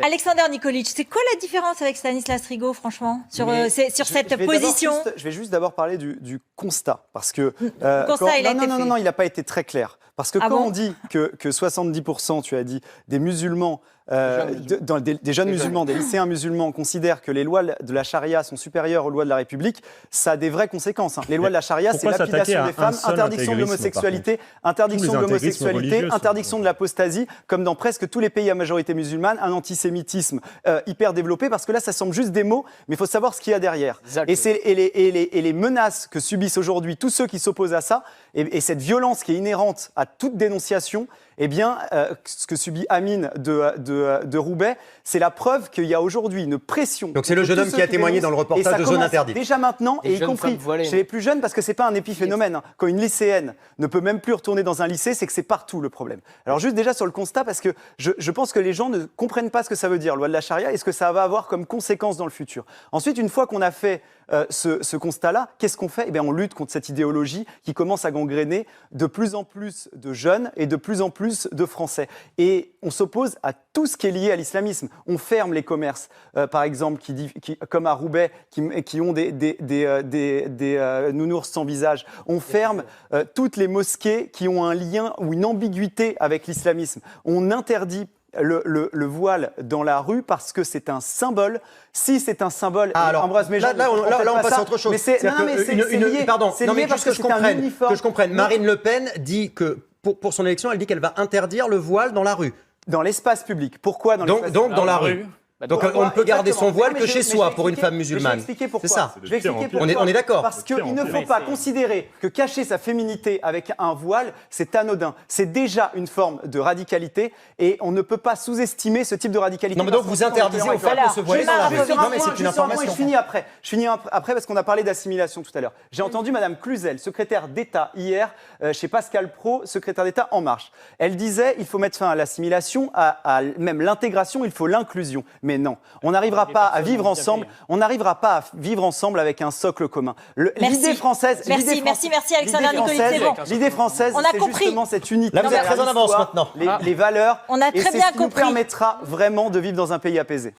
Alexander Nikolic, c'est quoi la différence avec Stanislas Rigaud, franchement, sur cette position? Je vais juste d'abord parler du constat, parce que... Non, il n'a pas été très clair. Parce que on dit que 70%, tu as dit, des musulmans, des jeunes musulmans, des lycéens musulmans considèrent que les lois de la charia sont supérieures aux lois de la République, ça a des vraies conséquences. Les lois de la charia, c'est lapidation des femmes, interdiction de l'homosexualité, interdiction de l'apostasie, comme dans presque tous les pays à majorité musulmane, un antisémitisme hyper développé, parce que là, ça semble juste des mots, mais il faut savoir ce qu'il y a derrière. Et les menaces que subissent aujourd'hui tous ceux qui s'opposent à ça, et cette violence qui est inhérente à toute dénonciation, eh bien, ce que subit Amine de Roubaix, c'est la preuve qu'il y a aujourd'hui une pression. Donc c'est le jeune homme qui a témoigné dans le reportage de Zone Interdite. Déjà maintenant, et y compris chez les plus jeunes, parce que c'est pas un épiphénomène. Quand une lycéenne ne peut même plus retourner dans un lycée, c'est que c'est partout le problème. Alors juste déjà sur le constat, parce que je pense que les gens ne comprennent pas ce que ça veut dire, loi de la charia, et ce que ça va avoir comme conséquence dans le futur. Ensuite, une fois qu'on a fait ce constat-là, qu'est-ce qu'on fait ? Eh bien, on lutte contre cette idéologie qui commence à gangréner de plus en plus de jeunes et de plus en plus de Français. Et on s'oppose à tout ce qui est lié à l'islamisme. On ferme les commerces, par exemple, comme à Roubaix, qui ont des nounours sans visage. On ferme toutes les mosquées qui ont un lien ou une ambiguïté avec l'islamisme. On interdit le voile dans la rue parce que c'est un symbole. Si c'est un symbole, Ambroise Méjean, là on passe à autre chose. C'est lié. Pardon, c'est lié parce que je comprenne. Marine Le Pen dit que pour son élection, elle dit qu'elle va interdire le voile dans la rue. Dans l'espace public. Pourquoi dans l'espace public ? Donc dans la rue. Donc on ne peut garder son voile que chez soi pour une femme musulmane. Je vais expliquer pourquoi. C'est ça. Je vais expliquer pourquoi. On est d'accord. Parce qu'il ne faut pas considérer que cacher sa féminité avec un voile, c'est anodin. C'est déjà une forme de radicalité et on ne peut pas sous-estimer ce type de radicalité. Non, mais donc vous interdisez aux femmes de se voiler dans la rue. Non, mais c'est une information. Je finis après parce qu'on a parlé d'assimilation tout à l'heure. J'ai entendu Madame Cluzel, secrétaire d'État hier chez Pascal Praud, secrétaire d'État En Marche. Elle disait il faut mettre fin à l'assimilation, à même l'intégration, il faut l'inclusion. Mais non, on n'arrivera pas à vivre ensemble. On n'arrivera pas à vivre ensemble avec un socle commun. L'idée française. Merci, Alexander Nikolic, c'est bon. L'idée française, c'est justement cette unité. Là, vous êtes très en avance maintenant. Les valeurs. On a très bien et c'est ce qui nous compris. permettra vraiment de vivre dans un pays apaisé.